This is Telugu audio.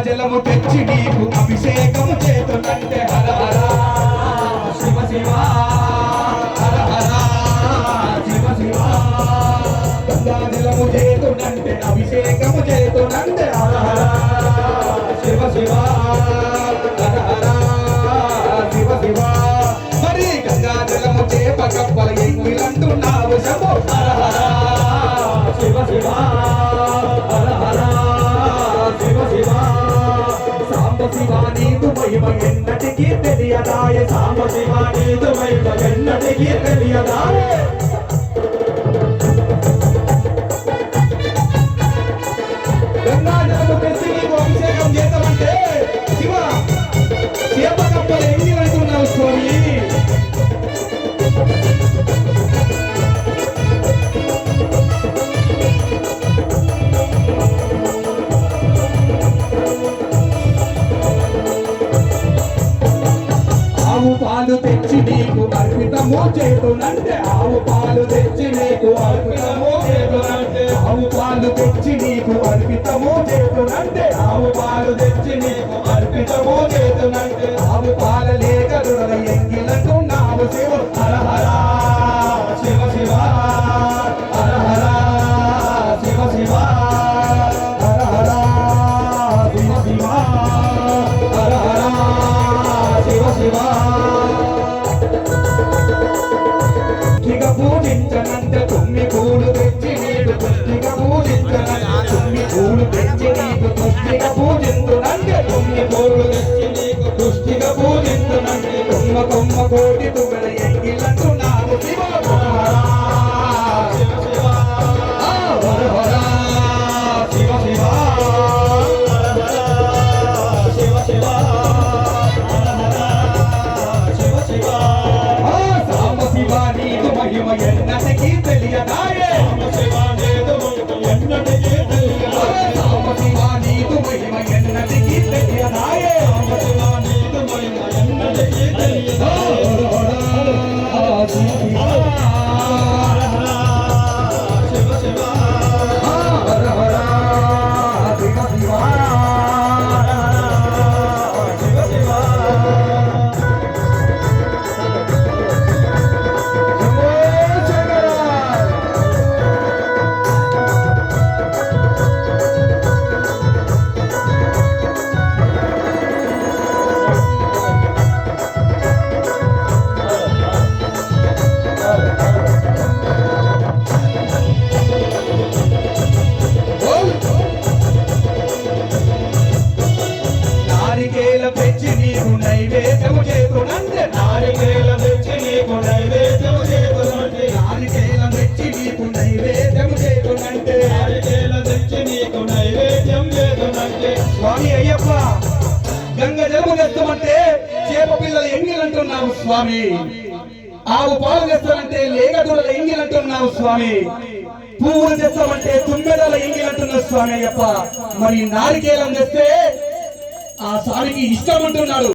జలము తెచ్చి నీకు అభిషేకము చేతునంటే హర హర శివ శివ హర హర శివ శివ గంగా జలము చేతునంటే అభిషేకము చేతునంటే హర హర శివ శివ హర హర శివ శివ మరి గంగా జలము చేప కప్పల ఎంగిలంటున్నావు శంభో హర హర శివ శివ హర హర శివ శివ శివా నీకు మహిమ ఎన్నటికీ తెలియదాయ సాంబ శివా నీకు మహిమ ఎన్నటికీ తెలియదాయ గంగాజలము తెచ్చి నీకు అభిషేకం చేద్దామంటే శివ చేప కప్పలు ఎన్ని అంటున్నావు స్వామి పాలు తెచ్చి నీకు అర్పితము చేతునంటే ఆవు పాలు తెచ్చి నీకు అర్పితము చేతునంటే ఆవు పాలు తెచ్చి నీకు అర్పితము చేతునంటే ఆవు పాలు తెచ్చి నీకు అర్పితము చేతునంటే ఆవు పాల లేక రుణ ఎంగిలంటున్నావు శివ హర హర శివ శివ హర హర శివ శివ హర హర శివ శివ హర హర శివ శివ పూజించనంటే తుమ్మి పూలు తెచ్చి నీకు పుష్టిగా పూజించనంటే తుమ్మి పూలు తెచ్చి నీకు పుష్టిగా పూజించునంటే తుమ్మి పూలు తెచ్చి నీకు పుష్టిగా పూజించునంటే కొమ్మ కొమ్మ కోటి తుమ్మెల ఎంగిలంటున్నావు శివ శివ శివ హర హర శివ శివ శివ శివ శివ శివ సాంబ శివ నీకు మహిమ ఎన్నటికీ తెలియదాయే సాంబ శివ ఎన్నటికీ తెలియదాయే సాంబ శివ నీకు మహిమ ఎన్నటికీ తెలియదాయే సాంబ శివ నీకు మహిమ ఎన్నటికీ తెలియదాయే శివ శివ హర హర శివ శివ శివ శివ నారికేల తెచ్చి నీకు నైవేద్యము చేతునంటే నారికేల తెచ్చి నీకు నైవేద్యము చేతునంటే నారికేల తెచ్చి నీకు నైవేద్యము చేతునంటే నారికేల తెచ్చి నీకు నైవేద్యం చేతునంటే స్వామి అయ్యప్ప గంగ జలము తెస్తామంటే చేప పిల్లలు ఎంగిలంటున్నావు స్వామి ఆవు పాలు తెస్తామంటే లేగదూడల ఎంగిలంటున్నావు స్వామి పువ్వులు తెస్తామంటే తుమ్మెదల ఎంగిలంటున్నావు స్వామి అయ్యప్ప మరి నారికేలం తెస్తే ఆ స్వామికి ఇష్టం అంటున్నాడు